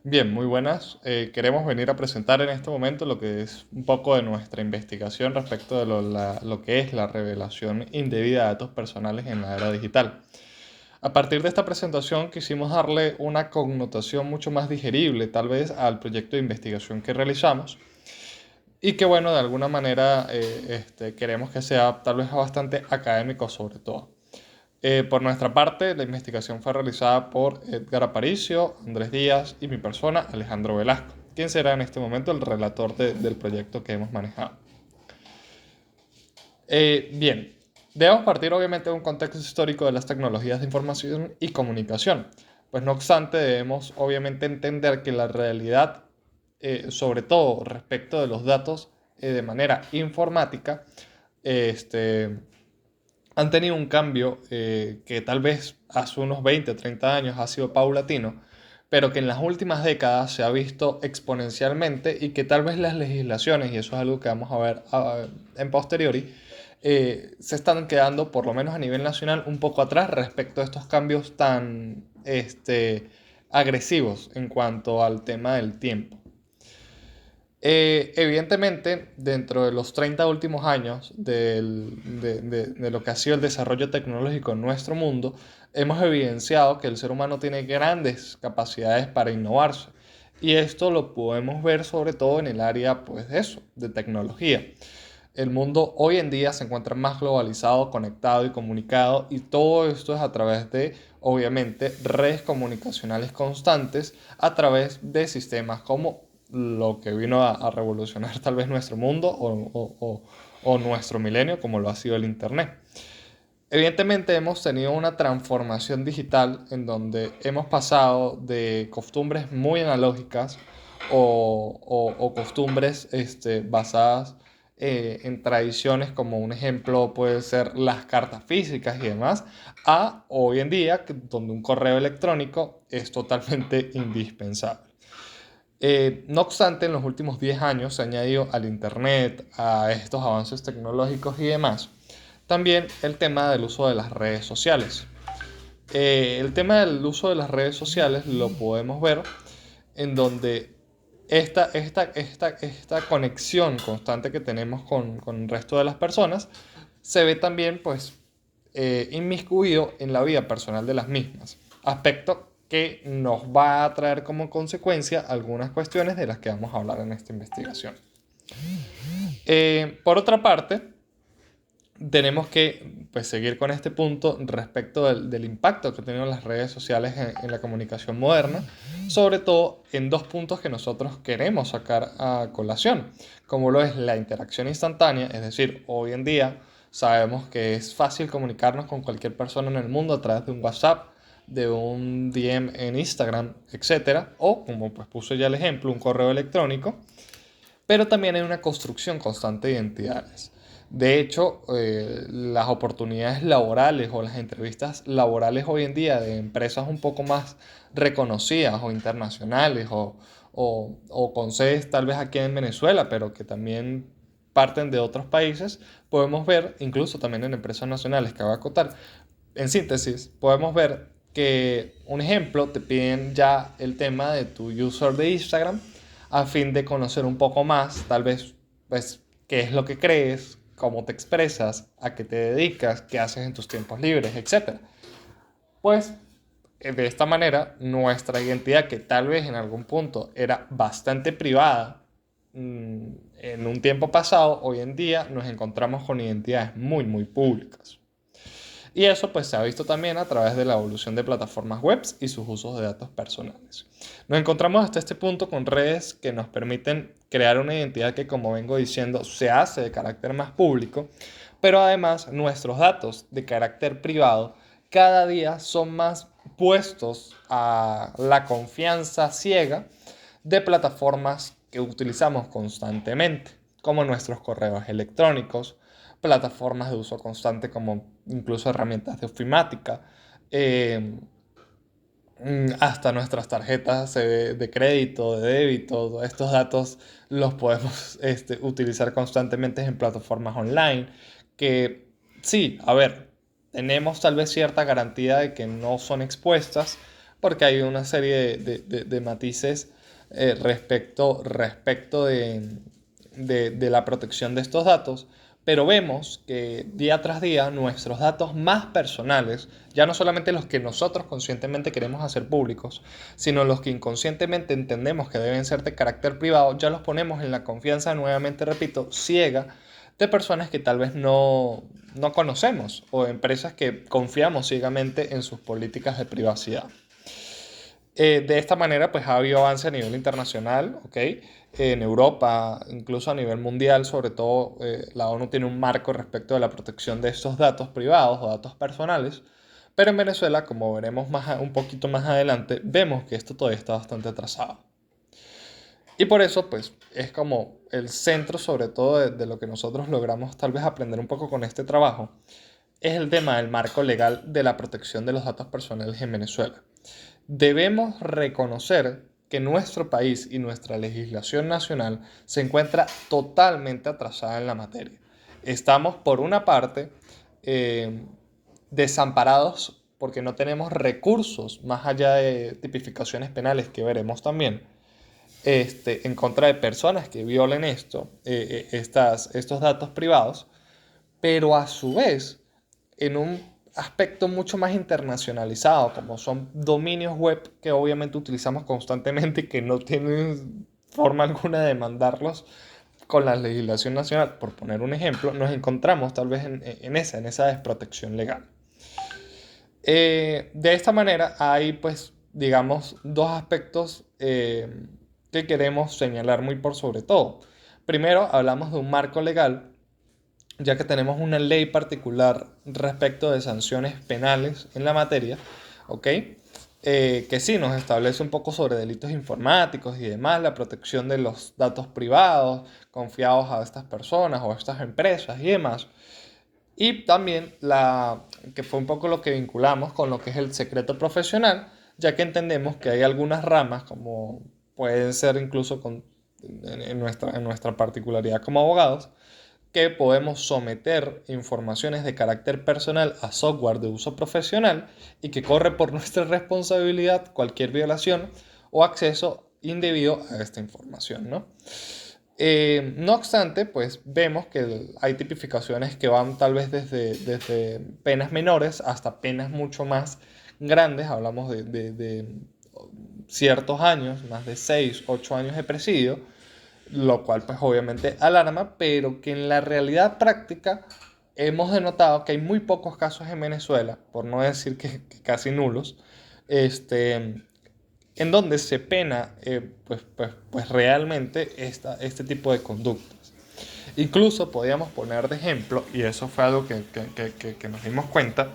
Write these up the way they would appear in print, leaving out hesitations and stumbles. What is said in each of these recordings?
Bien, muy buenas. Queremos venir a presentar en este momento lo que es un poco de nuestra investigación respecto de lo que es la revelación indebida de datos personales en la era digital. A partir de esta presentación quisimos darle una connotación mucho más digerible, tal vez, al proyecto de investigación que realizamos y que, bueno, de alguna manera queremos que sea tal vez bastante académico sobre todo. Por nuestra parte, la investigación fue realizada por Edgar Aparicio, Andrés Díaz y mi persona, Alejandro Velasco, quien será en este momento el relator del proyecto que hemos manejado. Bien, debemos partir obviamente de un contexto histórico de las tecnologías de información y comunicación, pues no obstante debemos obviamente entender que la realidad, sobre todo respecto de los datos de manera informática, este, han tenido un cambio que tal vez hace unos 20 o 30 años ha sido paulatino, pero que en las últimas décadas se ha visto exponencialmente y que tal vez las legislaciones, y eso es algo que vamos a ver en posteriori, se están quedando, por lo menos a nivel nacional, un poco atrás respecto a estos cambios tan agresivos en cuanto al tema del tiempo. Evidentemente, dentro de los 30 últimos años de lo que ha sido el desarrollo tecnológico en nuestro mundo, hemos evidenciado que el ser humano tiene grandes capacidades para innovarse. Y esto lo podemos ver sobre todo en el área, pues, de eso, de tecnología. El mundo hoy en día se encuentra más globalizado, conectado y comunicado, y todo esto es a través de, obviamente, redes comunicacionales constantes, a través de sistemas como lo que vino a revolucionar tal vez nuestro mundo o nuestro milenio, como lo ha sido el Internet. Evidentemente hemos tenido una transformación digital en donde hemos pasado de costumbres muy analógicas o costumbres basadas en tradiciones, como un ejemplo puede ser las cartas físicas y demás, a hoy en día donde un correo electrónico es totalmente indispensable. No obstante, en los últimos 10 años se ha añadido al Internet, a estos avances tecnológicos y demás, también el tema del uso de las redes sociales. El tema del uso de las redes sociales lo podemos ver en donde esta conexión constante que tenemos con el resto de las personas se ve también pues inmiscuido en la vida personal de las mismas. Aspecto que nos va a traer como consecuencia algunas cuestiones de las que vamos a hablar en esta investigación. Por otra parte, tenemos que pues, seguir con este punto respecto del impacto que tienen las redes sociales en la comunicación moderna, sobre todo en dos puntos que nosotros queremos sacar a colación, como lo es la interacción instantánea, es decir, hoy en día sabemos que es fácil comunicarnos con cualquier persona en el mundo a través de un WhatsApp, de un DM en Instagram, etcétera, o como pues puse ya el ejemplo, un correo electrónico, pero también hay una construcción constante de identidades. De hecho, las oportunidades laborales o las entrevistas laborales hoy en día de empresas un poco más reconocidas o internacionales o con sedes tal vez aquí en Venezuela, pero que también parten de otros países, podemos ver, incluso también en empresas nacionales que voy a acotar, en síntesis, podemos ver que, un ejemplo, te piden ya el tema de tu user de Instagram a fin de conocer un poco más, tal vez, pues, qué es lo que crees, cómo te expresas, a qué te dedicas, qué haces en tus tiempos libres, etcétera. Pues, de esta manera, nuestra identidad, que tal vez en algún punto era bastante privada, en un tiempo pasado, hoy en día nos encontramos con identidades muy, muy públicas. Y eso pues se ha visto también a través de la evolución de plataformas web y sus usos de datos personales. Nos encontramos hasta este punto con redes que nos permiten crear una identidad que, como vengo diciendo, se hace de carácter más público, pero además nuestros datos de carácter privado cada día son más puestos a la confianza ciega de plataformas que utilizamos constantemente, como nuestros correos electrónicos, plataformas de uso constante como incluso herramientas de ofimática, eh, hasta nuestras tarjetas de crédito, de débito. Estos datos los podemos utilizar constantemente en plataformas online que sí, a ver, tenemos tal vez cierta garantía de que no son expuestas, porque hay una serie de matices respecto de la protección de estos datos, pero vemos que día tras día nuestros datos más personales, ya no solamente los que nosotros conscientemente queremos hacer públicos, sino los que inconscientemente entendemos que deben ser de carácter privado, ya los ponemos en la confianza, nuevamente repito, ciega de personas que tal vez no conocemos o empresas que confiamos ciegamente en sus políticas de privacidad. De esta manera, pues ha habido avance a nivel internacional, ¿ok? En Europa, incluso a nivel mundial, sobre todo la ONU tiene un marco respecto de la protección de estos datos privados o datos personales, pero en Venezuela, como veremos un poquito más adelante, vemos que esto todavía está bastante atrasado. Y por eso, pues, es como el centro, sobre todo, de lo que nosotros logramos tal vez aprender un poco con este trabajo, es el tema del marco legal de la protección de los datos personales en Venezuela. Debemos reconocer que nuestro país y nuestra legislación nacional se encuentra totalmente atrasada en la materia. Estamos, por una parte, eh, desamparados porque no tenemos recursos más allá de tipificaciones penales que veremos también en contra de personas que violen estos datos privados, pero a su vez, en un aspecto mucho más internacionalizado, como son dominios web que obviamente utilizamos constantemente y que no tienen forma alguna de mandarlos con la legislación nacional, por poner un ejemplo, nos encontramos tal vez en esa desprotección legal. De esta manera hay, pues, digamos, dos aspectos que queremos señalar muy por sobre todo. Primero, hablamos de un marco legal, ya que tenemos una ley particular respecto de sanciones penales en la materia, ¿ok? Que sí nos establece un poco sobre delitos informáticos y demás, la protección de los datos privados confiados a estas personas o a estas empresas y demás. Y también que fue un poco lo que vinculamos con lo que es el secreto profesional, ya que entendemos que hay algunas ramas, como pueden ser incluso en nuestra particularidad como abogados, que podemos someter informaciones de carácter personal a software de uso profesional y que corre por nuestra responsabilidad cualquier violación o acceso indebido a esta información, ¿no? No obstante, pues vemos que hay tipificaciones que van tal vez desde penas menores hasta penas mucho más grandes. Hablamos de ciertos años, más de 6 8 años de presidio, lo cual pues obviamente alarma, pero que en la realidad práctica hemos denotado que hay muy pocos casos en Venezuela, por no decir que casi nulos, este, en donde se pena pues realmente este tipo de conductas. Incluso podíamos poner de ejemplo, y eso fue algo que nos dimos cuenta,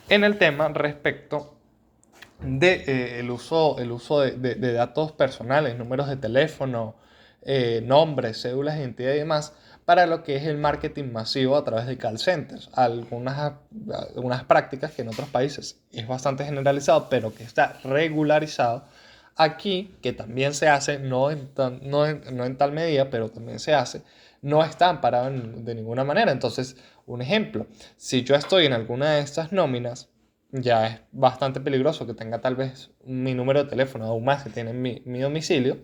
en el tema respecto de el uso de datos personales, números de teléfono, nombres, cédulas de identidad y demás, para lo que es el marketing masivo a través de call centers. Algunas prácticas que en otros países es bastante generalizado, pero que está regularizado. Aquí, que también se hace, no en tal medida, pero también se hace, no está amparado de ninguna manera. Entonces, un ejemplo, si yo estoy en alguna de estas nóminas, ya es bastante peligroso que tenga tal vez mi número de teléfono, aún más que tiene mi domicilio,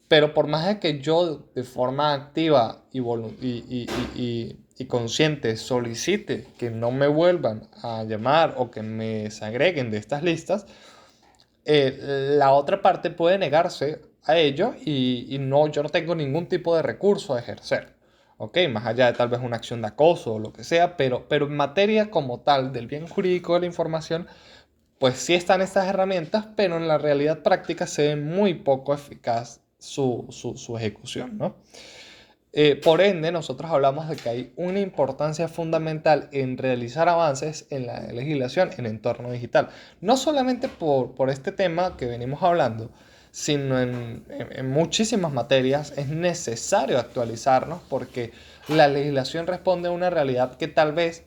pero por más de que yo de forma activa y consciente solicite que no me vuelvan a llamar o que me desagreguen de estas listas, la otra parte puede negarse a ello y no, yo no tengo ningún tipo de recurso a ejercer. ¿Ok? Más allá de tal vez una acción de acoso o lo que sea, pero en materia como tal del bien jurídico de la información, pues sí están estas herramientas, pero en la realidad práctica se ve muy poco eficaz su ejecución, ¿no? Por ende, nosotros hablamos de que hay una importancia fundamental en realizar avances en la legislación en entorno digital. No solamente por este tema que venimos hablando, sino en muchísimas materias es necesario actualizarnos porque la legislación responde a una realidad que tal vez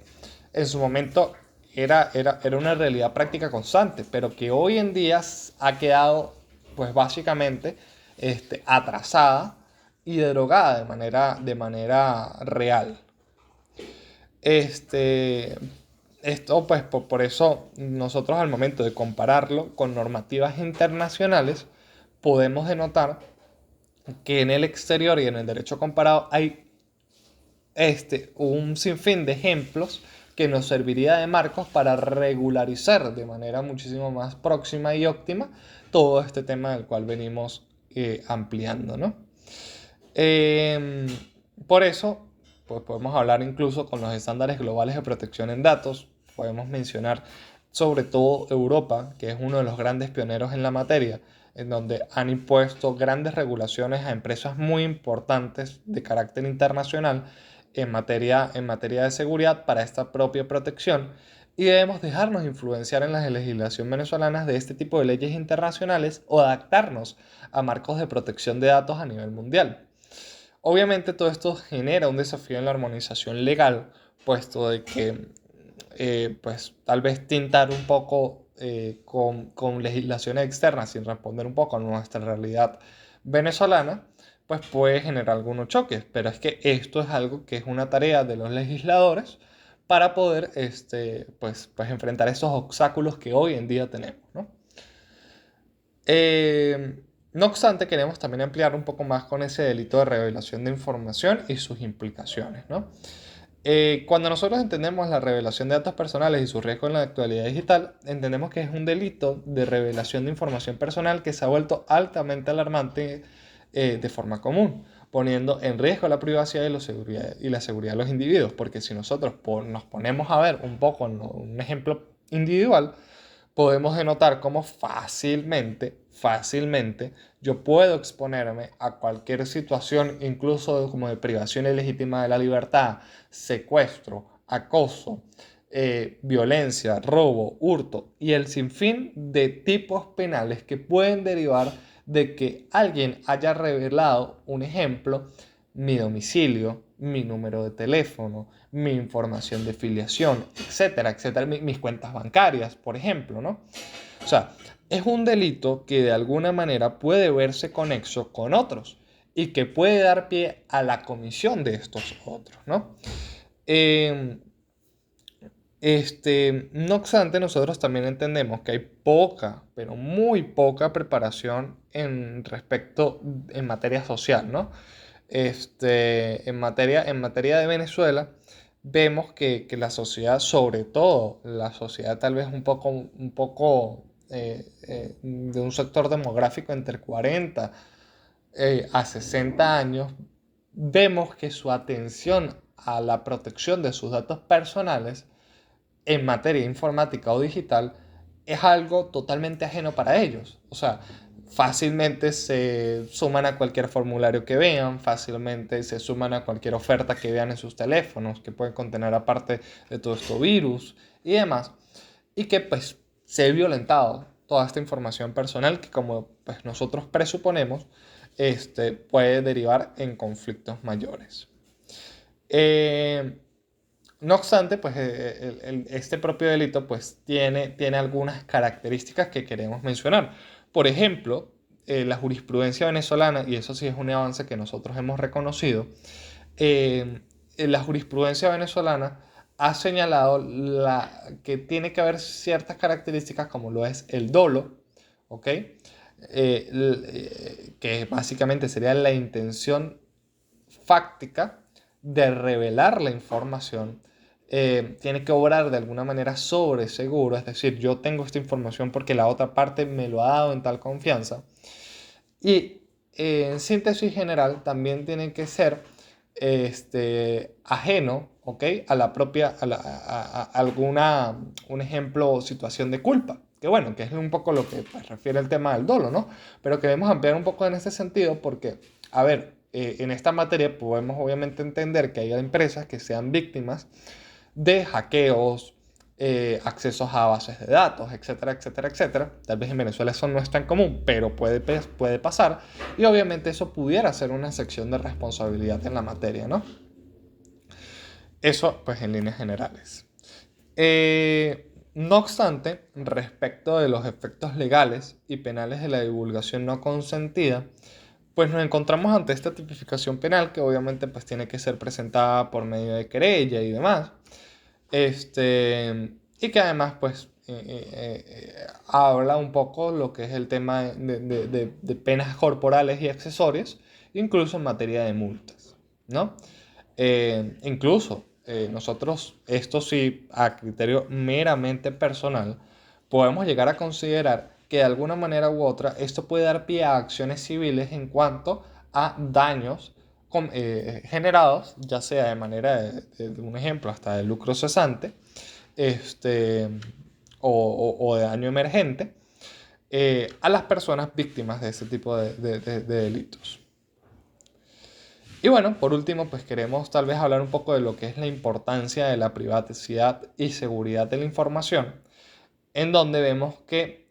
en su momento era una realidad práctica constante, pero que hoy en día ha quedado pues básicamente atrasada y derogada de manera real. Este, Esto, pues, por eso nosotros al momento de compararlo con normativas internacionales, podemos denotar que en el exterior y en el derecho comparado hay un sinfín de ejemplos que nos serviría de marcos para regularizar de manera muchísimo más próxima y óptima todo este tema del cual venimos ampliando, ¿no? Eh, por eso, pues podemos hablar incluso con los estándares globales de protección en datos. Podemos mencionar sobre todo Europa, que es uno de los grandes pioneros en la materia, en donde han impuesto grandes regulaciones a empresas muy importantes de carácter internacional en materia de seguridad para esta propia protección. Y debemos dejarnos influenciar en la legislación venezolana de este tipo de leyes internacionales o adaptarnos a marcos de protección de datos a nivel mundial. Obviamente todo esto genera un desafío en la armonización legal, puesto de que pues tal vez tintar un poco con legislaciones externas sin responder un poco a nuestra realidad venezolana, pues puede generar algunos choques. Pero es que esto es algo que es una tarea de los legisladores para poder pues enfrentar esos obstáculos que hoy en día tenemos, ¿no? No obstante, queremos también ampliar un poco más con ese delito de revelación de información y sus implicaciones, ¿no? Cuando nosotros entendemos la revelación de datos personales y su riesgo en la actualidad digital, entendemos que es un delito de revelación de información personal que se ha vuelto altamente alarmante de forma común, poniendo en riesgo la privacidad y la seguridad de los individuos. Porque si nosotros nos ponemos a ver un poco, ¿no?, un ejemplo individual, podemos denotar cómo fácilmente yo puedo exponerme a cualquier situación, incluso como de privación ilegítima de la libertad, secuestro, acoso, violencia, robo, hurto y el sinfín de tipos penales que pueden derivar de que alguien haya revelado, un ejemplo, mi domicilio, mi número de teléfono, mi información de filiación, etcétera, etcétera, mis cuentas bancarias, por ejemplo, ¿no? O sea, es un delito que de alguna manera puede verse conexo con otros y que puede dar pie a la comisión de estos otros, ¿no? Eh, no obstante, nosotros también entendemos que hay poca, pero muy poca preparación en materia social, ¿no? En materia de Venezuela, vemos que la sociedad, sobre todo la sociedad tal vez un poco de un sector demográfico entre 40 a 60 años, vemos que su atención a la protección de sus datos personales en materia informática o digital es algo totalmente ajeno para ellos. O sea, fácilmente se suman a cualquier formulario que vean, fácilmente se suman a cualquier oferta que vean en sus teléfonos, que pueden contener aparte de todo esto virus y demás, y que pues se ha violentado toda esta información personal que como pues, nosotros presuponemos puede derivar en conflictos mayores. Eh, no obstante, pues este propio delito pues tiene algunas características que queremos mencionar. Por ejemplo, la jurisprudencia venezolana, y eso sí es un avance que nosotros hemos reconocido, la jurisprudencia venezolana ha señalado que tiene que haber ciertas características como lo es el dolo, ¿ok? Que básicamente sería la intención fáctica de revelar la información. Tiene que obrar de alguna manera sobre seguro, es decir, yo tengo esta información porque la otra parte me lo ha dado en tal confianza. Y en síntesis general también tiene que ser ajeno, ¿ok?, a la propia, un ejemplo o situación de culpa. Que bueno, que es un poco lo que pues, refiere el tema del dolo, ¿no? Pero queremos ampliar un poco en ese sentido porque, a ver, en esta materia podemos obviamente entender que hay empresas que sean víctimas de hackeos, accesos a bases de datos, etcétera, etcétera, etcétera. Tal vez en Venezuela eso no es tan común, pero puede pasar. Y obviamente eso pudiera ser una sección de responsabilidad en la materia, ¿no? Eso, pues, en líneas generales. No obstante, respecto de los efectos legales y penales de la divulgación no consentida, pues nos encontramos ante esta tipificación penal que obviamente pues tiene que ser presentada por medio de querella y demás. Y que además pues habla un poco lo que es el tema de penas corporales y accesorias, incluso en materia de multas, ¿no? Incluso nosotros, esto sí, a criterio meramente personal, podemos llegar a considerar que de alguna manera u otra esto puede dar pie a acciones civiles en cuanto a daños generados, ya sea de manera de un ejemplo hasta de lucro cesante, este, o de daño emergente, a las personas víctimas de ese tipo de delitos. Y bueno, por último, pues queremos tal vez hablar un poco de lo que es la importancia de la privacidad y seguridad de la información, en donde vemos que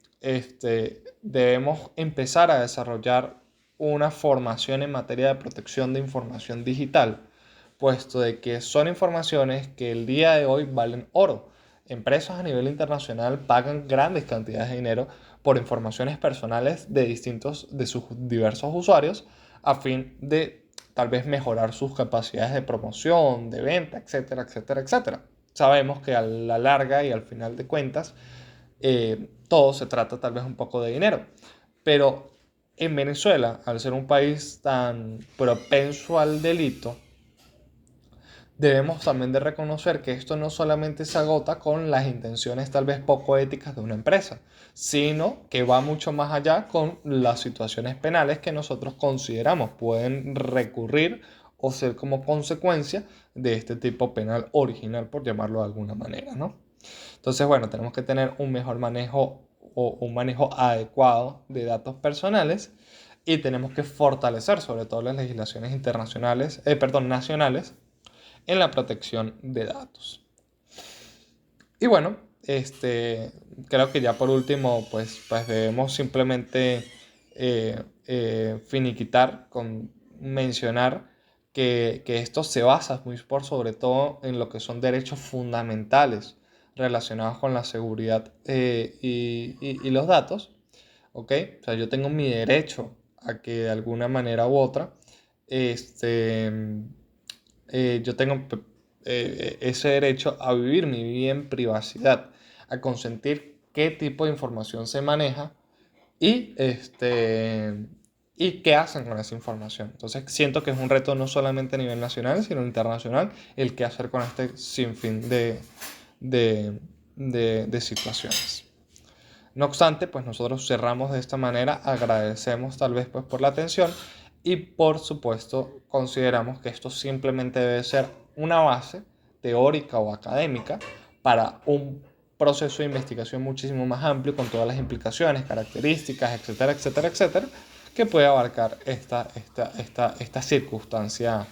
debemos empezar a desarrollar una formación en materia de protección de información digital, puesto de que son informaciones que el día de hoy valen oro. Empresas a nivel internacional pagan grandes cantidades de dinero por informaciones personales de sus diversos usuarios a fin de tal vez mejorar sus capacidades de promoción, de venta, etcétera, etcétera, etcétera. Sabemos que a la larga y al final de cuentas, todo se trata tal vez un poco de dinero. Pero en Venezuela, al ser un país tan propenso al delito, debemos también de reconocer que esto no solamente se agota con las intenciones tal vez poco éticas de una empresa, sino que va mucho más allá con las situaciones penales que nosotros consideramos pueden recurrir o ser como consecuencia de este tipo penal original, por llamarlo de alguna manera, ¿no? Entonces, bueno, tenemos que tener un mejor manejo o un manejo adecuado de datos personales y tenemos que fortalecer sobre todo las legislaciones internacionales, nacionales en la protección de datos. Y bueno, creo que ya por último, pues debemos simplemente finiquitar con mencionar que esto se basa muy por sobre todo en lo que son derechos fundamentales relacionados con la seguridad y los datos, ¿ok? O sea, yo tengo mi derecho a que de alguna manera u otra, este, yo tengo ese derecho a vivir mi vida en privacidad, a consentir qué tipo de información se maneja y, y qué hacen con esa información. Entonces siento que es un reto no solamente a nivel nacional, sino internacional, el qué hacer con este sinfín de, de situaciones. No obstante, pues nosotros cerramos de esta manera, agradecemos tal vez pues por la atención y por supuesto consideramos que esto simplemente debe ser una base teórica o académica para un proceso de investigación muchísimo más amplio con todas las implicaciones, características, etcétera, etcétera, etcétera, que puede abarcar esta circunstancia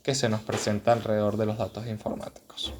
que se nos presenta alrededor de los datos informáticos.